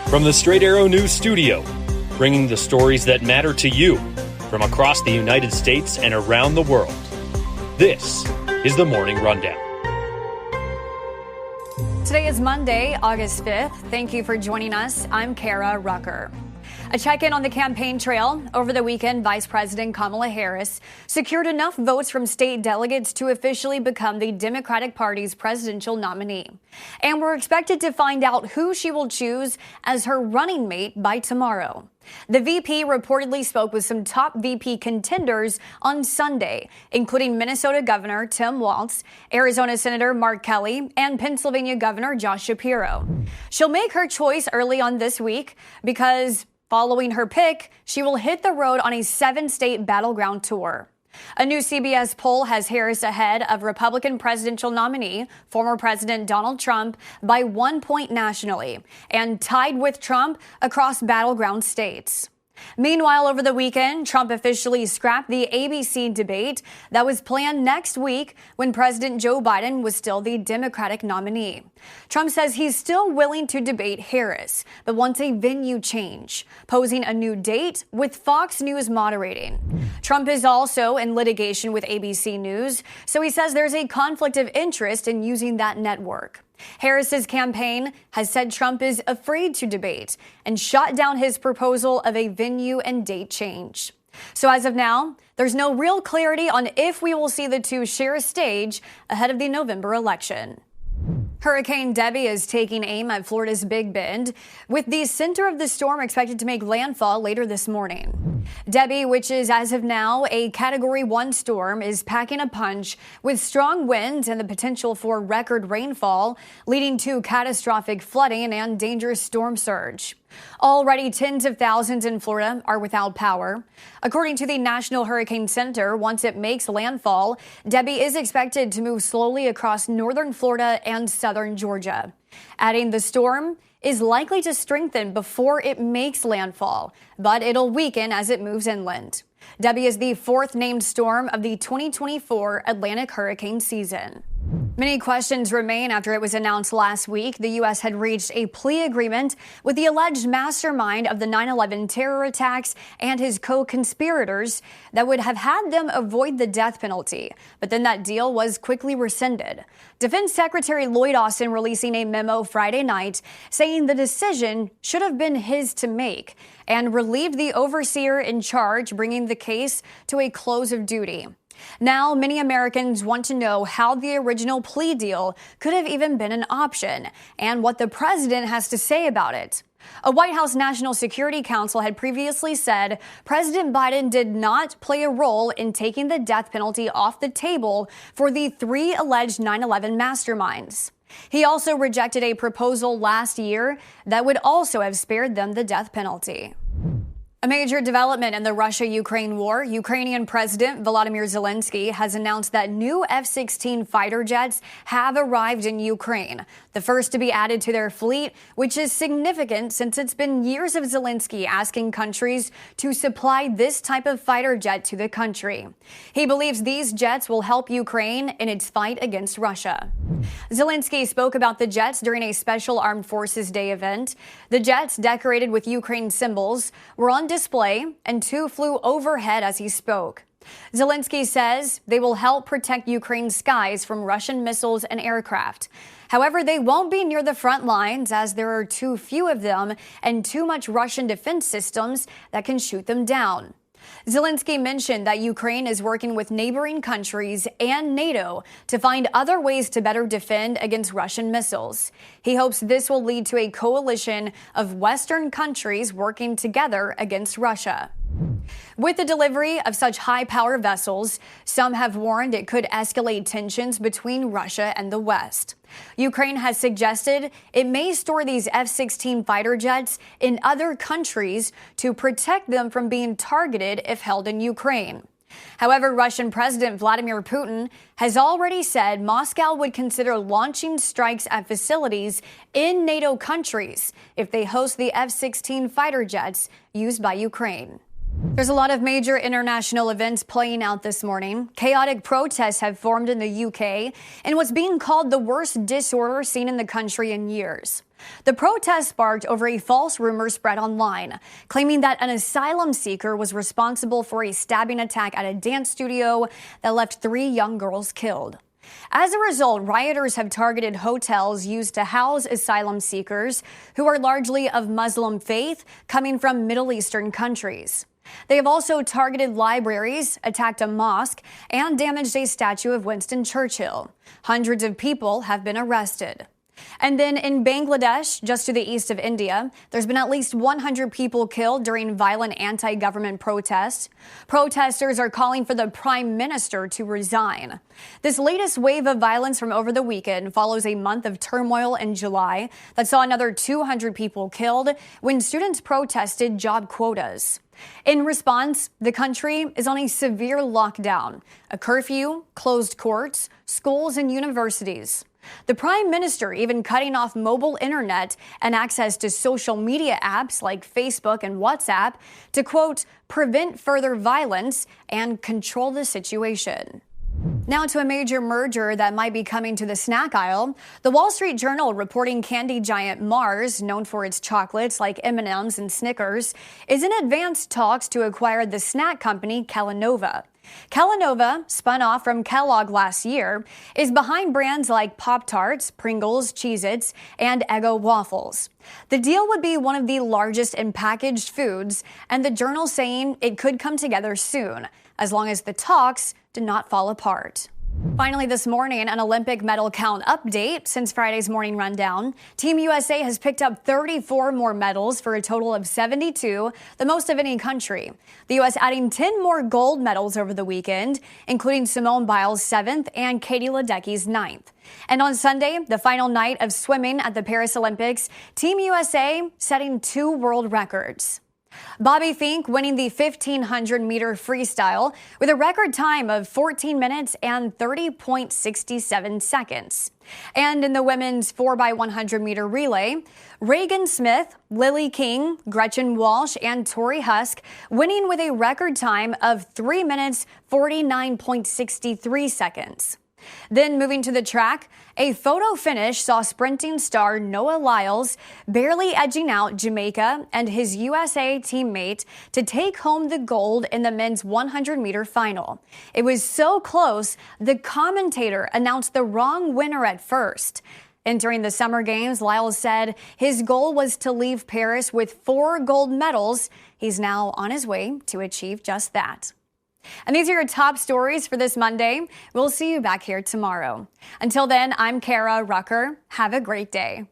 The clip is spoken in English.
From the Straight Arrow News Studio, bringing the stories that matter to you from across the United States and around the world. This is the Morning Rundown. Today is Monday, August 5th. Thank you for joining us. I'm Kara Rucker. A check-in on the campaign trail. Over the weekend, Vice President Kamala Harris secured enough votes from state delegates to officially become the Democratic Party's presidential nominee. And we're expected to find out who she will choose as her running mate by tomorrow. The VP reportedly spoke with some top VP contenders on Sunday, including Minnesota Governor Tim Walz, Arizona Senator Mark Kelly, and Pennsylvania Governor Josh Shapiro. She'll make her choice early on this week because following her pick, she will hit the road on a 7-state battleground tour. A new CBS poll has Harris ahead of Republican presidential nominee, former President Donald Trump, by 1 point nationally, and tied with Trump across battleground states. Meanwhile, over the weekend, Trump officially scrapped the ABC debate that was planned next week when President Joe Biden was still the Democratic nominee. Trump says he's still willing to debate Harris, but wants a venue change, posing a new date with Fox News moderating. Trump is also in litigation with ABC News, so he says there's a conflict of interest in using that network. Harris's campaign has said Trump is afraid to debate and shot down his proposal of a venue and date change. So as of now, there's no real clarity on if we will see the two share a stage ahead of the November election. Hurricane Debbie is taking aim at Florida's Big Bend, with the center of the storm expected to make landfall later this morning. Debbie, which is as of now a Category 1 storm, is packing a punch with strong winds and the potential for record rainfall, leading to catastrophic flooding and dangerous storm surge. Already tens of thousands in Florida are without power. According to the National Hurricane Center, once it makes landfall, Debbie is expected to move slowly across northern Florida and southern Georgia. Adding the storm is likely to strengthen before it makes landfall, but it'll weaken as it moves inland. Debbie is the fourth named storm of the 2024 Atlantic hurricane season. Many questions remain after it was announced last week the U.S. had reached a plea agreement with the alleged mastermind of the 9/11 terror attacks and his co-conspirators that would have had them avoid the death penalty. But then that deal was quickly rescinded. Defense Secretary Lloyd Austin releasing a memo Friday night saying the decision should have been his to make and relieved the overseer in charge, bringing the case to a close of duty. Now, many Americans want to know how the original plea deal could have even been an option and what the president has to say about it. A White House National Security Council had previously said President Biden did not play a role in taking the death penalty off the table for the 3 alleged 9/11 masterminds. He also rejected a proposal last year that would also have spared them the death penalty. A major development in the Russia-Ukraine war, Ukrainian President Volodymyr Zelensky has announced that new F-16 fighter jets have arrived in Ukraine, the first to be added to their fleet, which is significant since it's been years of Zelensky asking countries to supply this type of fighter jet to the country. He believes these jets will help Ukraine in its fight against Russia. Zelensky spoke about the jets during a Special Armed Forces Day event. The jets, decorated with Ukraine symbols, were on display, and 2 flew overhead as he spoke. Zelensky says they will help protect Ukraine's skies from Russian missiles and aircraft. However, they won't be near the front lines as there are too few of them and too much Russian defense systems that can shoot them down. Zelensky mentioned that Ukraine is working with neighboring countries and NATO to find other ways to better defend against Russian missiles. He hopes this will lead to a coalition of Western countries working together against Russia. With the delivery of such high-power vessels, some have warned it could escalate tensions between Russia and the West. Ukraine has suggested it may store these F-16 fighter jets in other countries to protect them from being targeted if held in Ukraine. However, Russian President Vladimir Putin has already said Moscow would consider launching strikes at facilities in NATO countries if they host the F-16 fighter jets used by Ukraine. There's a lot of major international events playing out this morning. Chaotic protests have formed in the UK in what's being called the worst disorder seen in the country in years. The protest sparked over a false rumor spread online, claiming that an asylum seeker was responsible for a stabbing attack at a dance studio that left 3 young girls killed. As a result, rioters have targeted hotels used to house asylum seekers who are largely of Muslim faith coming from Middle Eastern countries. They have also targeted libraries, attacked a mosque, and damaged a statue of Winston Churchill. Hundreds of people have been arrested. And then in Bangladesh, just to the east of India, there's been at least 100 people killed during violent anti-government protests. Protesters are calling for the prime minister to resign. This latest wave of violence from over the weekend follows a month of turmoil in July that saw another 200 people killed when students protested job quotas. In response, the country is on a severe lockdown, a curfew, closed courts, schools, and universities. The prime minister even cutting off mobile internet and access to social media apps like Facebook and WhatsApp to, quote, prevent further violence and control the situation. Now to a major merger that might be coming to the snack aisle. The Wall Street Journal reporting candy giant Mars, known for its chocolates like M&M's and Snickers, is in advanced talks to acquire the snack company Kellanova. Kellanova, spun off from Kellogg last year, is behind brands like Pop-Tarts, Pringles, Cheez-Its, and Eggo waffles. The deal would be one of the largest in packaged foods, and the Journal saying it could come together soon, as long as the talks do not fall apart. Finally this morning, an Olympic medal count update. Since Friday's morning rundown, Team USA has picked up 34 more medals for a total of 72, the most of any country. The U.S. adding 10 more gold medals over the weekend, including Simone Biles' 7th and Katie Ledecky's 9th. And on Sunday, the final night of swimming at the Paris Olympics, Team USA setting 2 world records. Bobby Fink winning the 1,500-meter freestyle with a record time of 14 minutes and 30.67 seconds. And in the women's 4x100-meter relay, Reagan Smith, Lily King, Gretchen Walsh, and Tori Husk winning with a record time of 3 minutes 49.63 seconds. Then moving to the track, a photo finish saw sprinting star Noah Lyles barely edging out Jamaica and his USA teammate to take home the gold in the men's 100-meter final. It was so close, the commentator announced the wrong winner at first. Entering the Summer Games, Lyles said his goal was to leave Paris with 4 gold medals. He's now on his way to achieve just that. And these are your top stories for this Monday. We'll see you back here tomorrow. Until then, I'm Kara Rucker. Have a great day.